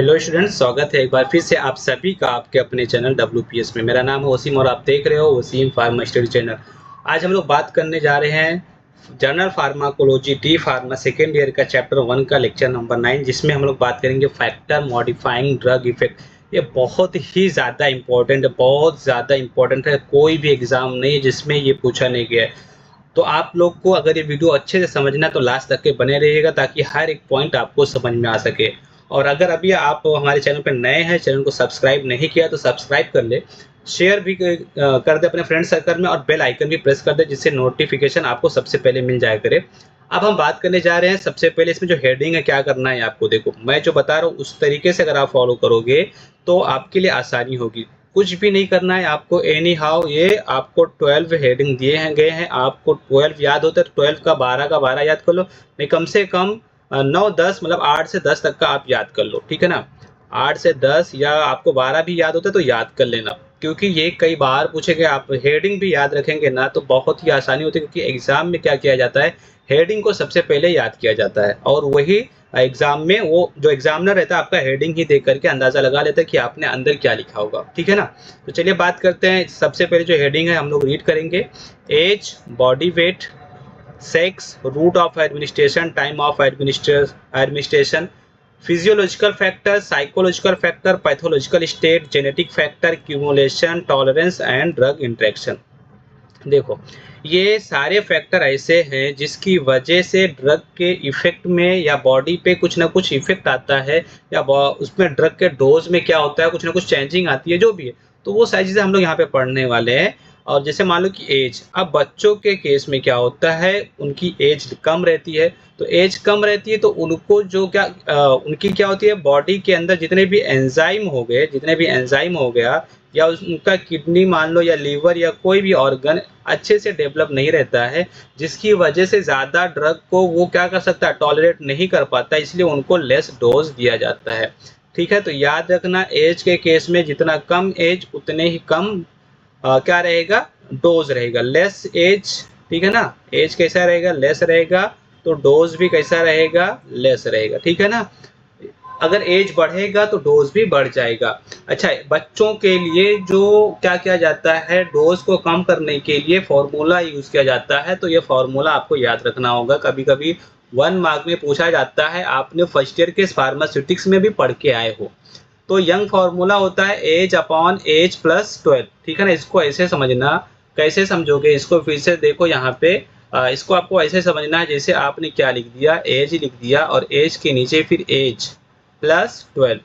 Hello students, स्वागत है एक बार फिर से आप सभी का आपके अपने चैनल WPS में। मेरा नाम है वसीम और आप देख रहे हो वसीम फार्मा स्टडी चैनल। आज हम लोग बात करने जा रहे हैं general pharmacology D pharma second year का चैप्टर 1 का लेक्चर नंबर 9, जिसमें हम लोग बात करेंगे फैक्टर मॉडिफाइंग ड्रग इफेक्ट। ये बहुत ही ज़्यादा इम्पोर्टेंट है, बहुत ज़्यादा इम्पोर्टेंट है। कोई भी एग्जाम नहीं है जिसमें ये पूछा नहीं गया है। तो आप लोग को अगर ये वीडियो अच्छे से समझना है तो लास्ट तक के बने रहिएगा, ताकि हर एक पॉइंट आपको समझ में आ सके। और अगर अभी आप हमारे चैनल पर नए हैं, चैनल को सब्सक्राइब नहीं किया तो सब्सक्राइब कर ले, शेयर भी कर दे अपने फ्रेंड सर्कल में और बेल आइकन भी प्रेस कर दे, जिससे नोटिफिकेशन आपको सबसे पहले मिल जाया करे। अब हम बात करने जा रहे हैं सबसे पहले इसमें जो हेडिंग है क्या करना है आपको। देखो, मैं जो बता रहा हूँ उस तरीके से अगर आप फॉलो करोगे तो आपके लिए आसानी होगी। कुछ भी नहीं करना है आपको, एनी हाउ ये आपको 12 हेडिंग दिए हैं गए हैं। आपको 12 याद होता है तो 12 का 12 याद कर लो, नहीं कम से कम 9-10 मतलब 8 से 10 तक का आप याद कर लो, ठीक है ना। 8 से 10 या आपको 12 भी याद होता है तो याद कर लेना, क्योंकि ये कई बार पूछेंगे। आप हेडिंग भी याद रखेंगे ना तो बहुत ही आसानी होती है, क्योंकि एग्जाम में क्या किया जाता है, हेडिंग को सबसे पहले याद किया जाता है और वही एग्जाम में वो जो एग्जामिनर रहता है आपका हेडिंग ही देख करके अंदाजा लगा लेता है कि आपने अंदर क्या लिखा होगा, ठीक है ना। तो चलिए बात करते हैं। सबसे पहले जो हेडिंग है हम लोग रीड करेंगे। Age, body weight, sex, route of administration, time of administration, physiological factor, psychological factor, pathological state, genetic factor, cumulation, tolerance and drug interaction. देखो, ये सारे फैक्टर ऐसे हैं जिसकी वजह से ड्रग के इफेक्ट में या बॉडी पे कुछ ना कुछ इफेक्ट आता है, या उसमें ड्रग के डोज में क्या होता है, कुछ ना कुछ चेंजिंग आती है, जो भी है। तो वो सारी चीज़ें हम लोग यहाँ पे पढ़ने वाले हैं। और जैसे मान लो कि एज, अब बच्चों के केस में क्या होता है, उनकी एज कम रहती है। तो एज कम रहती है तो उनको जो क्या उनकी क्या होती है, बॉडी के अंदर जितने भी एंजाइम हो गए, जितने भी एंजाइम हो गया, या उनका किडनी मान लो या लीवर या कोई भी ऑर्गन अच्छे से डेवलप नहीं रहता है, जिसकी वजह से ज़्यादा ड्रग को वो क्या कर सकता है, टॉलरेट नहीं कर पाता, इसलिए उनको लेस डोज दिया जाता है, ठीक है। तो याद रखना, एज के केस में जितना कम एज उतने ही कम क्या रहेगा, डोज रहेगा, लेस एज, ठीक है ना। एज कैसा रहेगा, लेस रहेगा, तो डोज भी कैसा रहेगा, लेस रहेगा, ठीक है ना। अगर एज बढ़ेगा तो डोज भी बढ़ जाएगा। अच्छा, बच्चों के लिए जो क्या किया जाता है, डोज को कम करने के लिए फॉर्मूला यूज किया जाता है। तो ये फॉर्मूला आपको याद रखना होगा, कभी कभी 1 मार्क में पूछा जाता है, आपने फर्स्ट ईयर के फार्मास्यूटिक्स में भी पढ़ के आए हो। तो यंग फॉर्मूला होता है एज अपॉन एज प्लस 12, ठीक है ना। इसको ऐसे समझना, कैसे समझोगे इसको, फिर से देखो यहाँ पे। इसको आपको ऐसे समझना है जैसे आपने क्या लिख दिया, एज लिख दिया और एज के नीचे फिर एज प्लस 12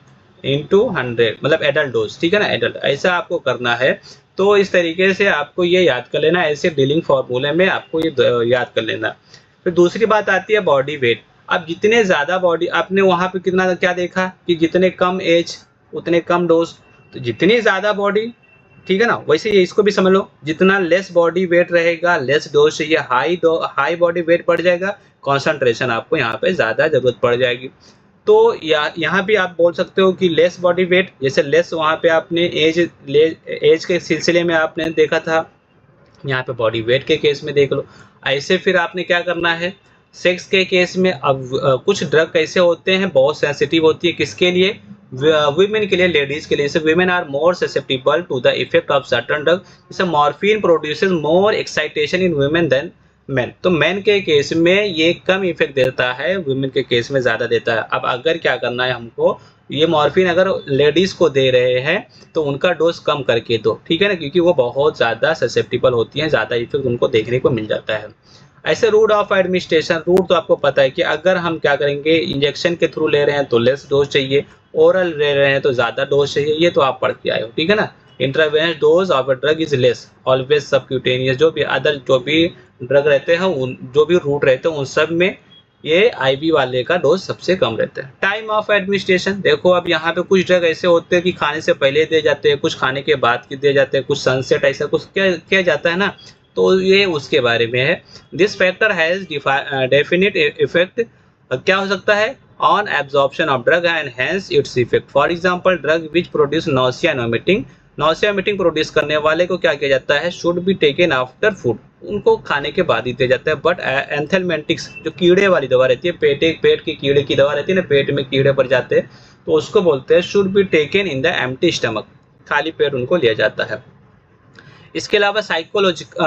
इंटू 100 मतलब एडल्ट डोज, ठीक है ना, एडल्ट, ऐसा आपको करना है। तो इस तरीके से आपको ये याद कर लेना, ऐसे डीलिंग फॉर्मूले में आपको ये याद कर लेना। फिर दूसरी बात आती है बॉडी वेट। अब जितने ज़्यादा बॉडी, आपने वहाँ पे कितना क्या देखा कि जितने कम एज उतने कम डोज, तो जितनी ज़्यादा बॉडी, ठीक है ना, वैसे ये इसको भी समझ लो, जितना लेस बॉडी वेट रहेगा लेस डोज चाहिए, हाई बॉडी वेट बढ़ जाएगा, कॉन्सेंट्रेशन आपको यहाँ पे ज़्यादा जरूरत पड़ जाएगी। तो यहाँ भी आप बोल सकते हो कि लेस बॉडी वेट, जैसे लेस वहाँ पे आपने एज के सिलसिले में आपने देखा था, यहाँ पे बॉडी वेट के केस में देख लो। ऐसे फिर आपने क्या करना है, सेक्स के केस में। अब कुछ ड्रग कैसे होते हैं, बहुत सेंसिटिव होती है, किसके लिए, वुमेन के लिए, लेडीज के लिए। जैसे women are more susceptible to the effect of certain drug, जैसे morphine produces more excitation in women than man. तो मैन के केस में ये कम इफेक्ट देता है, वुमेन के केस में ज़्यादा देता है। अब अगर क्या करना है हमको, ये मॉर्फिन अगर लेडीज़ को दे रहे हैं तो उनका डोज कम करके दो, ठीक है ना, क्योंकि वो बहुत ज़्यादा ससेप्टिबल होती हैं, ज़्यादा इफेक्ट उनको देखने को मिल जाता है। ऐसे रूट ऑफ एडमिनिस्ट्रेशन, रूट तो आपको पता है कि अगर हम क्या करेंगे, इंजेक्शन के थ्रू ले रहे हैं तो लेस डोज चाहिए, ओरल ले रहे हैं तो ज़्यादा डोज चाहिए, ये तो आप पढ़ के आए हो, ठीक है ना। Intravenous dose of a drug is less always subcutaneous. जो भी अदर जो भी ड्रग रहते हैं, उन जो भी रूट रहते हैं उन सब में ये आईवी वाले का डोज सबसे कम रहता है। टाइम ऑफ एडमिनिस्ट्रेशन, देखो अब यहाँ पे कुछ ड्रग ऐसे होते हैं कि खाने से पहले दिए जाते हैं, कुछ खाने के बाद दिए जाते हैं, कुछ सनसेट ऐसा कुछ किया जाता है ना, तो ये उसके बारे में है। This factor has definite effect, क्या हो सकता है, on absorption of drug and hence its effect. For example drug which produce nausea and vomiting, nausea vomiting produce करने वाले को क्या किया जाता है, should be taken after food, उनको खाने के बाद ही दिया जाता है। बट एंथेलमेंटिक्स जो कीड़े वाली दवा रहती है, पेट की कीड़े की दवा रहती है ना, पेट में कीड़े पड़ जाते हैं, तो उसको बोलते हैं should be taken in the empty stomach, खाली पेट उनको लिया जाता है। इसके अलावा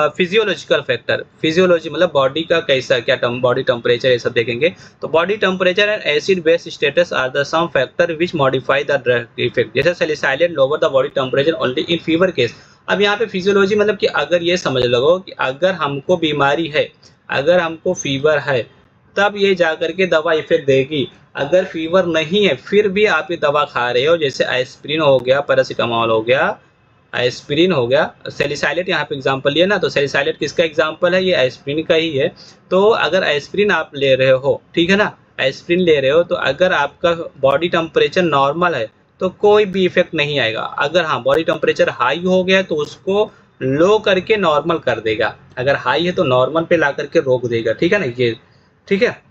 फिजियोलॉजिकल फैक्टर, फिजियोलॉजी मतलब बॉडी का कैसा क्या बॉडी टेम्परेचर ये सब देखेंगे। तो body temperature and acid base status are the some factor which modify the drug effect. जैसे salicylate lower the body temperature only in fever case. अब यहाँ पे फिजियोलॉजी मतलब कि अगर ये समझ लो कि अगर हमको बीमारी है, अगर हमको फीवर है, तब ये जाकर के दवा इफेक्ट देगी। अगर फीवर नहीं है फिर भी आप ये दवा खा रहे हो, जैसे एस्पिरिन हो गया, पैरासीटामोल हो गया, एस्पिरिन हो गया, सैलिसाइलेट यहाँ पे एग्जांपल लिया ना, तो सैलिसाइलेट किसका एग्जांपल है, ये एस्पिरिन का ही है। तो अगर एस्पिरिन आप ले रहे हो, ठीक है ना, एस्पिरिन ले रहे हो, तो अगर आपका बॉडी टेम्परेचर नॉर्मल है तो कोई भी इफेक्ट नहीं आएगा। अगर हाँ बॉडी टेम्परेचर हाई हो गया तो उसको लो करके नॉर्मल कर देगा, अगर हाई है तो नॉर्मल पे ला करके रोक देगा, ठीक है ना ये, ठीक है।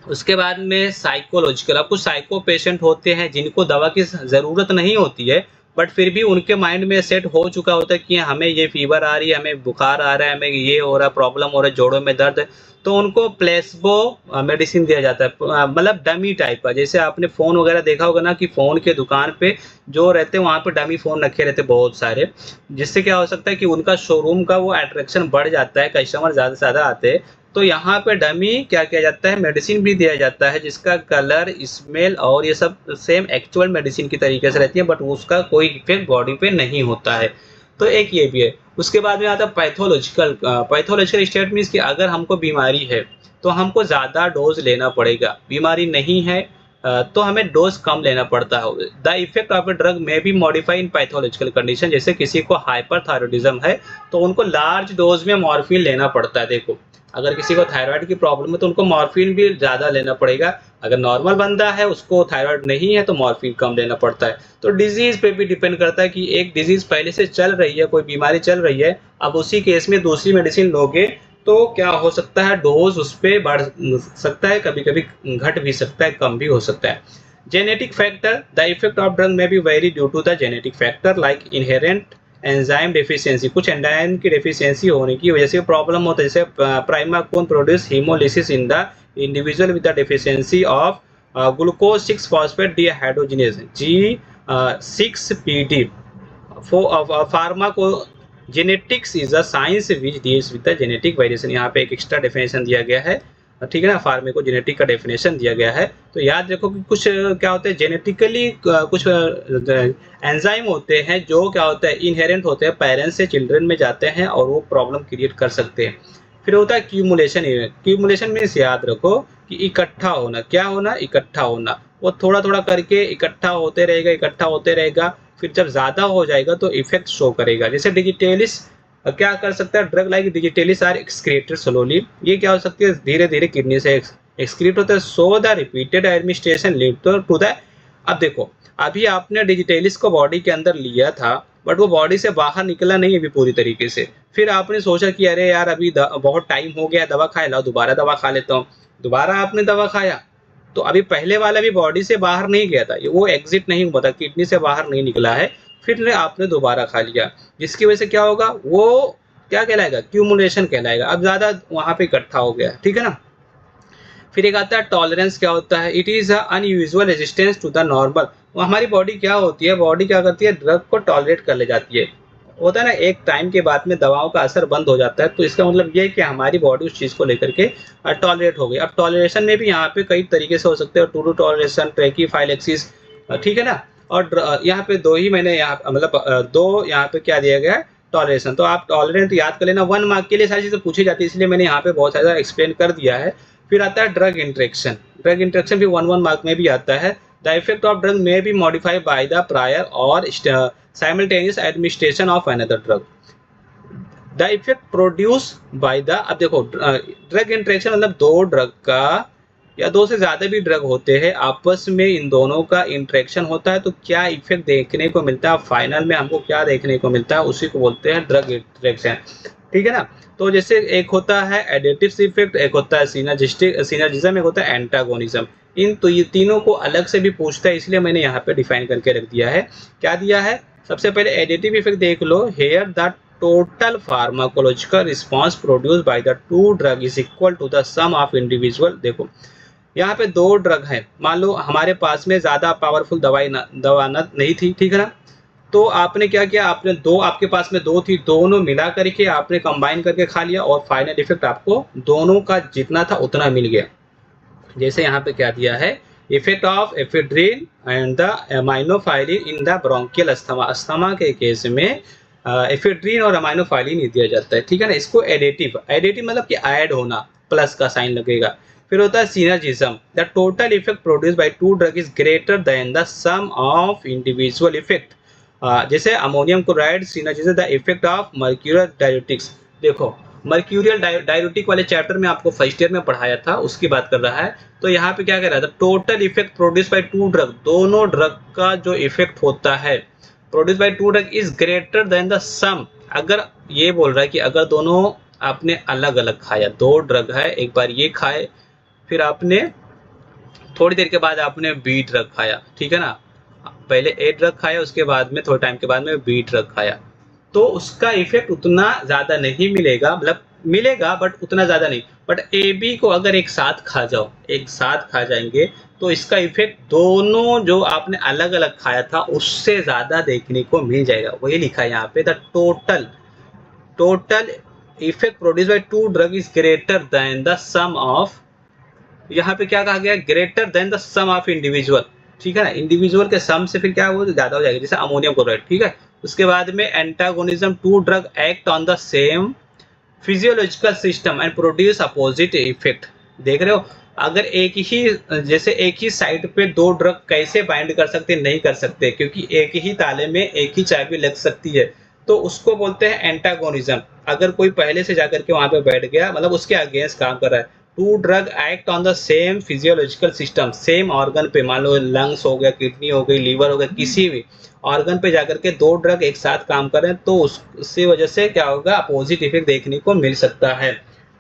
उसके बाद में साइकोलॉजिकल, अब कुछ साइको पेशेंट होते हैं जिनको दवा की ज़रूरत नहीं होती है, बट फिर भी उनके माइंड में सेट हो चुका होता है कि हमें ये फीवर आ रही है, हमें बुखार आ रहा है, हमें ये हो रहा है, प्रॉब्लम हो रहा है, जोड़ों में दर्द है, तो उनको प्लेसबो मेडिसिन दिया जाता है, मतलब डमी टाइप का। जैसे आपने फ़ोन वगैरह देखा होगा ना कि फ़ोन के दुकान पे जो रहते हैं वहाँ पे डमी फ़ोन रखे रहते हैं बहुत सारे, जिससे क्या हो सकता है कि उनका शोरूम का वो अट्रैक्शन बढ़ जाता है, कस्टमर ज़्यादा से ज़्यादा आते हैं। तो यहाँ पे डमी क्या किया जाता है, मेडिसिन भी दिया जाता है जिसका कलर, स्मेल और ये सब सेम एक्चुअल मेडिसिन की तरीके से रहती है, बट उसका कोई इफेक्ट बॉडी पे नहीं होता है। तो एक ये भी है। उसके बाद में आता है पैथोलॉजिकल। पैथोलॉजिकल स्टेट मीन्स कि अगर हमको बीमारी है तो हमको ज़्यादा डोज लेना पड़ेगा, बीमारी नहीं है तो हमें डोज कम लेना पड़ता है। The effect of a drug में बी मॉडिफाई इन पैथोलॉजिकल कंडीशन। जैसे किसी को हाइपरथायरॉयडिज्म है तो उनको लार्ज डोज में मॉर्फिन लेना पड़ता है। देखो अगर किसी को थायराइड की प्रॉब्लम है तो उनको मॉर्फिन भी ज़्यादा लेना पड़ेगा, अगर नॉर्मल बंदा है उसको थायराइड नहीं है तो मॉर्फिन कम लेना पड़ता है। तो डिजीज़ पे भी डिपेंड करता है कि एक डिजीज़ पहले से चल रही है, कोई बीमारी चल रही है, अब उसी केस में दूसरी मेडिसिन लोगे तो क्या हो सकता है, डोज उस पर बढ़ सकता है, कभी कभी घट भी सकता है, कम भी हो सकता है। Genetic factor, the effect of drug में be vary due to the genetic factor like inherent enzyme deficiency. कुछ एंजाइम की डेफिशिएंसी होने की वजह से प्रॉब्लम होता है, जैसे primaquine produce haemolysis in the individual with the deficiency of glucose 6 phosphate dehydrogenase G6PD। Pharmacogenetics is a science which deals with the genetic variation. यहाँ पे एक एक्स्ट्रा डेफिनेशन दिया गया है, ठीक है ना, फार्मेको जेनेटिक का डेफिनेशन दिया गया है। तो याद रखो कि कुछ क्या होते हैं जेनेटिकली, कुछ एंजाइम होते हैं जो क्या होता है इनहेरेंट होते हैं, पेरेंट्स से चिल्ड्रन में जाते हैं और वो प्रॉब्लम क्रिएट कर सकते हैं। फिर होता है क्यूमुलेशन। क्यूमुलेशन मीन्स याद रखो कि इकट्ठा होना, क्या होना, इकट्ठा होना, वो थोड़ा थोड़ा करके इकट्ठा होते रहेगा, इकट्ठा होते रहेगा, फिर जब ज़्यादा हो जाएगा तो इफेक्ट शो करेगा। जैसे डिजिटेलिस क्या कर सकता है, drug like digitalis are excreted slowly. ये क्या हो सकती है, धीरे धीरे किडनी से एक्सक्रीट होता है। So the repeated administration lead to the, अब देखो अभी आपने डिजिटेलिस को बॉडी के अंदर लिया था बट वो बॉडी से बाहर निकला नहीं अभी पूरी तरीके से, फिर आपने सोचा कि अरे यार अभी बहुत टाइम हो गया दवा खाए, लाओ दोबारा दवा खा लेता हूँ। दोबारा आपने दवा खाया तो अभी पहले वाला भी बॉडी से बाहर नहीं गया था, वो एग्जिट नहीं हुआ था, किडनी से बाहर नहीं निकला है, फिर आपने दोबारा खा लिया, जिसकी वजह से क्या होगा, वो क्या कहलाएगा, क्यूमुलेशन कहलाएगा। अब ज़्यादा वहाँ पे इकट्ठा हो गया, ठीक है ना। फिर एक आता है टॉलरेंस। क्या होता है, it is unusual resistance to the normal. हमारी बॉडी क्या होती है, बॉडी क्या करती है, ड्रग को टॉलरेट कर ले जाती है। होता है ना, एक टाइम के बाद में दवाओं का असर बंद हो जाता है, तो इसका मतलब ये है कि हमारी बॉडी उस चीज़ को लेकर के टॉलरेट हो गई। अब टॉलरेशन में भी यहाँ पे कई तरीके से हो सकते हैं, टू टॉलरेशन, ट्रैकीफाइलेक्सिस, ठीक है ना। और यहाँ पे दो ही मैंने यहाँ मतलब दो यहाँ पे क्या दिया गया है, टॉलरेशन। तो आप टॉलरेंट याद कर लेना, 1 मार्क के लिए सारी चीज़ें पूछी जाती है, इसलिए मैंने यहाँ पे बहुत सारा एक्सप्लेन कर दिया है। फिर आता है ड्रग इंट्रैक्शन। ड्रग इंट्रैक्शन भी 1 मार्क में भी आता है। द इफेक्ट ऑफ ड्रग में be modified by the prior और simultaneous administration of another drug. The effect produce by the, अब देखो ड्रग इंट्रैक्शन मतलब दो ड्रग का या दो से ज़्यादा भी ड्रग होते हैं, आपस में इन दोनों का इंट्रैक्शन होता है तो क्या इफेक्ट देखने को मिलता है, फाइनल में हमको क्या देखने को मिलता है, उसी को बोलते हैं ड्रग इंट्रैक्शन, ठीक है ना। तो जैसे एक होता है एडिटिव इफेक्ट, एक होता है सिनर्जिज्म, एक होता है एंटागोनिज्म। तो ये तीनों को अलग से भी पूछता है, इसलिए मैंने यहाँ पे डिफाइन करके रख दिया है। क्या दिया है, सबसे पहले एडिटिव इफेक्ट देख लो, here the total pharmacological response produce by the two drug is equal to the sum of individual. देखो यहाँ पे 2 ड्रग हैं, मान लो हमारे पास में ज़्यादा पावरफुल दवा नहीं थी, ठीक है ना? तो आपने क्या किया, आपने 2, आपके पास में 2 थी, दोनों मिला करके आपने कंबाइन करके खा लिया और फाइनल इफेक्ट आपको दोनों का जितना था उतना मिल गया। जैसे यहाँ पे क्या दिया है, effect of ephedrine and the aminophylline in the bronchial asthma. Asthma के केस में एफेड्रिन और अमाइनोफाइलिन ही दिया जाता है, ठीक है ना? इसको एडेटिव, एडेटिव मतलब कि ऐड होना, प्लस का साइन लगेगा। फिर होता है synergism, the total effect produce by two drug is greater than the sum of individual effect. जैसे ammonium chloride synergism the effect of mercurial diuretics. देखो, मर्क्यूरियल डायरेटिक वाले चैप्टर में आपको फर्स्ट ईयर में पढ़ाया था, उसकी बात कर रहा है। तो यहाँ पे क्या कह रहा था, total effect produce by two drug, दोनों ड्रग का जो इफेक्ट होता है produce by two drug is greater than the sum. अगर ये बोल रहा है कि अगर दोनों आपने अलग अलग खाया, 2 ड्रग है, एक बार ये खाए, फिर आपने थोड़ी देर के बाद आपने बी ड्रग खाया, ठीक है ना? पहले ए ड्रग खाया, उसके बाद में थोड़े टाइम के बाद में बी ड्रग खाया, तो उसका इफेक्ट उतना ज़्यादा नहीं मिलेगा, मतलब मिलेगा बट उतना ज़्यादा नहीं। बट ए बी को अगर एक साथ खा जाओ, एक साथ खा जाएंगे, तो इसका इफेक्ट दोनों जो आपने अलग अलग खाया था उससे ज़्यादा देखने को मिल जाएगा। वही लिखा है यहाँ पे, the total total effect produce by two drug is greater than the sum of, यहाँ पे क्या कहा गया, greater than the sum of individual, ठीक है ना? इंडिविजुअल के सम से फिर क्या हो, ज्यादा हो जाएगा, जैसे अमोनियम क्लोराइड, ठीक है? उसके बाद में antagonism, two drug act on the same physiological system and produce opposite effect. देख रहे हो, अगर एक ही, जैसे एक ही साइड पे 2 ड्रग कैसे बाइंड कर सकते, नहीं कर सकते, क्योंकि एक ही ताले में एक ही चाबी लग सकती है, तो उसको बोलते हैं एंटागोनिज्म। अगर कोई पहले से जाकर के वहां पे बैठ गया, मतलब उसके अगेंस्ट काम कर रहा है। Two drug act on the same physiological system, same organ पे, मान लो लंग्स हो गया, किडनी हो गई, लीवर हो गया, किसी भी ऑर्गन पे जाकर के 2 ड्रग एक साथ काम कर रहे हैं, तो उसकी वजह से क्या होगा, अपोजिट इफेक्ट देखने को मिल सकता है।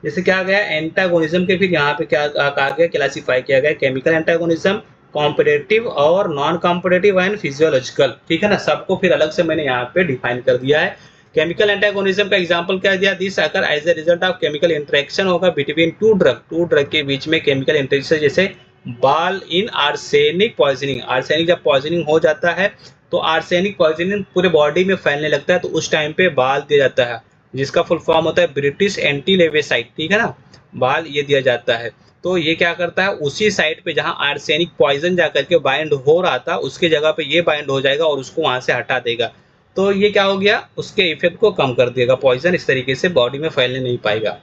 जैसे क्या गया एंटागोनिज्म के, फिर यहाँ पे क्या कहा गया, क्लासीफाई किया गया, केमिकल एंटागोनिज्म, कॉम्पिटेटिव और नॉन कॉम्पिटेटिव एंड फिजियोलॉजिकल, ठीक है ना? सबको फिर अलग से मैंने यहाँ पे डिफाइन कर दिया है। केमिकल एंटागोनिज्म का एग्जांपल क्या दिया, this occur as a result of chemical interaction होगा बिटवीन टू ड्रग के बीच में केमिकल इंटरेक्शन, जैसे BAL in arsenic poisoning. Arsenic जब पॉइजनिंग हो जाता है तो आर्सेनिक पॉइजनिंग पूरे बॉडी में फैलने लगता है, तो उस टाइम पे बाल दिया जाता है, जिसका फुल फॉर्म होता है ब्रिटिश एंटीलेवेसाइट, ठीक है ना? बाल ये दिया जाता है। तो ये क्या करता है, उसी साइड पे जहां आर्सेनिक पॉइजन जाकर के बाइंड हो रहा था, उसके जगह पे ये बाइंड हो जाएगा और उसको वहां से हटा देगा। तो ये क्या हो गया, उसके इफेक्ट को कम कर देगा, पॉइजन इस तरीके से बॉडी में फैलने नहीं पाएगा।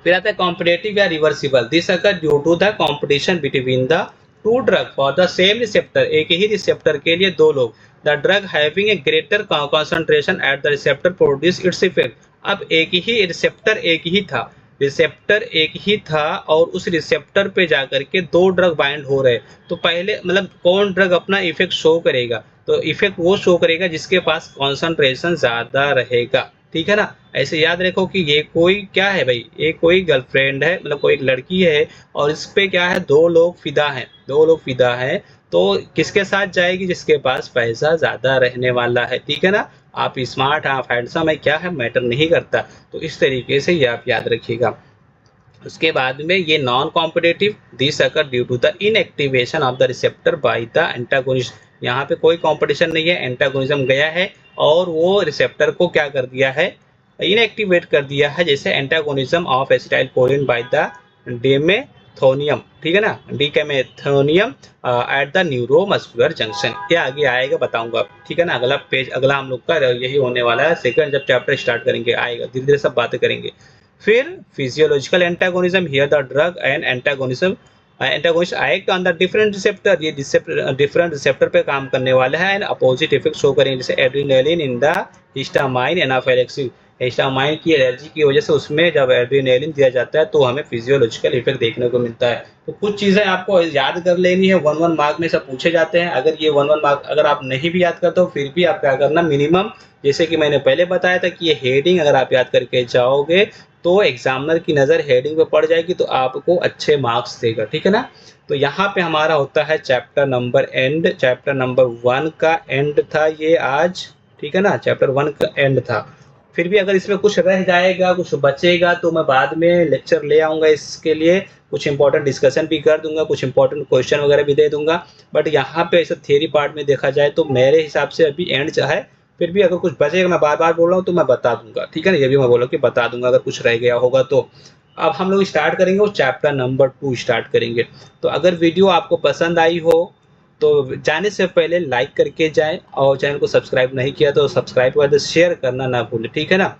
फिर आता है कॉम्पिटेटिव या reversible, this occur due to the competition between the two drug for the same receptor. एक ही रिसेप्टर के लिए 2 लोग, the drug having a greater concentration at the receptor produce its effect. अब एक ही रिसेप्टर, एक ही था, रिसेप्टर एक ही था और उस रिसेप्टर पे जाकर के 2 ड्रग बाइंड हो रहे, तो पहले मतलब कौन ड्रग अपना इफेक्ट शो करेगा, तो इफेक्ट वो शो करेगा जिसके पास कॉन्सेंट्रेशन ज्यादा रहेगा, ठीक है ना? ऐसे याद रखो कि ये कोई क्या है भाई, ये कोई गर्लफ्रेंड है, मतलब कोई एक लड़की है, और इस पे क्या है, 2 लोग फिदा हैं, 2 लोग फिदा हैं, तो किसके साथ जाएगी, जिसके पास पैसा ज्यादा रहने वाला है, ठीक है ना? आप स्मार्ट, आप हैंडसम है, क्या है, मैटर नहीं करता। तो इस तरीके से ये आप याद रखिएगा। उसके बाद में ये non competitive, this occur due to the inactivation of the receptor by the antagonist. यहाँ पे कोई कंपटीशन नहीं है, एंटागोनिज्म गया है और वो रिसेप्टर को क्या कर दिया है, इनएक्टिवेट कर दिया है, जैसे antagonism of acetylcholine by the demethonium, ठीक है ना, decamethonium at the neuromuscular junction. ये आगे आएगा, बताऊंगा, ठीक है ना? अगला पेज, अगला हम लोग का यही होने वाला है, सेकंड जब चैप्टर स्टार्ट करेंगे आएगा, धीरे धीरे सब बातें करेंगे। फिर physiological antagonism, here the drug and antagonism antagonist act on the different receptor, ये डिफरेंट रिसेप्टर पे काम करने वाले हैं एंड अपोजिट इफेक्ट शो करेंगे, जैसे adrenaline in the histamine anaphylaxis. Histamine की एलर्जी की वजह से उसमें जब एड्रेनालिन दिया जाता है तो हमें फिजियोलॉजिकल इफेक्ट देखने को मिलता है। तो कुछ चीज़ें आपको याद कर लेनी है, 1-1 मार्क में सब पूछे जाते हैं। अगर ये 1-1 मार्क अगर आप नहीं भी याद करते हो, फिर भी आप क्या करना, मिनिमम, जैसे कि मैंने पहले बताया था कि ये हेडिंग अगर आप याद करके जाओगे तो एग्जामिनर की नज़र हेडिंग पे पड़ जाएगी, तो आपको अच्छे मार्क्स देगा, ठीक है ना? तो यहाँ पे हमारा होता है chapter number and, chapter number 1 का एंड था ये आज, ठीक है ना? चैप्टर 1 का एंड था। फिर भी अगर इसमें कुछ रह जाएगा, कुछ बचेगा, तो मैं बाद में लेक्चर ले आऊँगा इसके लिए। कुछ इंपॉर्टेंट डिस्कशन भी कर दूंगा, कुछ इंपॉर्टेंट क्वेश्चन वगैरह भी दे दूंगा। बट यहाँ पे ऐसा थियरी पार्ट में देखा जाए तो मेरे हिसाब से अभी एंड है, फिर भी अगर कुछ बचेगा, मैं बार बार बोल रहा हूँ तो मैं बता दूंगा, ठीक है ना, ये भी मैं बोल रहा हूँ कि बता दूंगा अगर कुछ रह गया होगा तो। अब हम लोग स्टार्ट करेंगे और चैप्टर नंबर 2 स्टार्ट करेंगे। तो अगर वीडियो आपको पसंद आई हो तो जाने से पहले लाइक करके जाएं, और चैनल को सब्सक्राइब नहीं किया तो सब्सक्राइब कर दे, शेयर करना ना भूलें, ठीक है ना।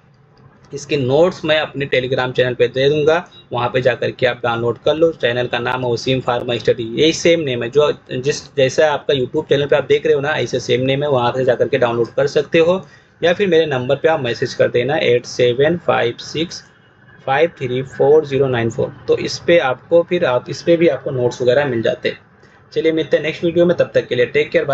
इसके नोट्स मैं अपने टेलीग्राम चैनल पे दे दूंगा, वहाँ पे जाकर के आप डाउनलोड कर लो। चैनल का नाम है वसीम फार्मा स्टडी, यही सेम नेम है जो जिस जैसा आपका यूट्यूब चैनल पे आप देख रहे हो ना, ऐसे सेम नेम है, वहाँ से जाकर के डाउनलोड कर सकते हो। या फिर मेरे नंबर पे आप मैसेज कर देना 8756534094। तो इस पे आपको फिर आप इस पे भी आपको नोट्स वगैरह मिल जाते हैं। चलिए मिलते हैं नेक्स्ट वीडियो में, तब तक के लिए टेक केयर, बाय।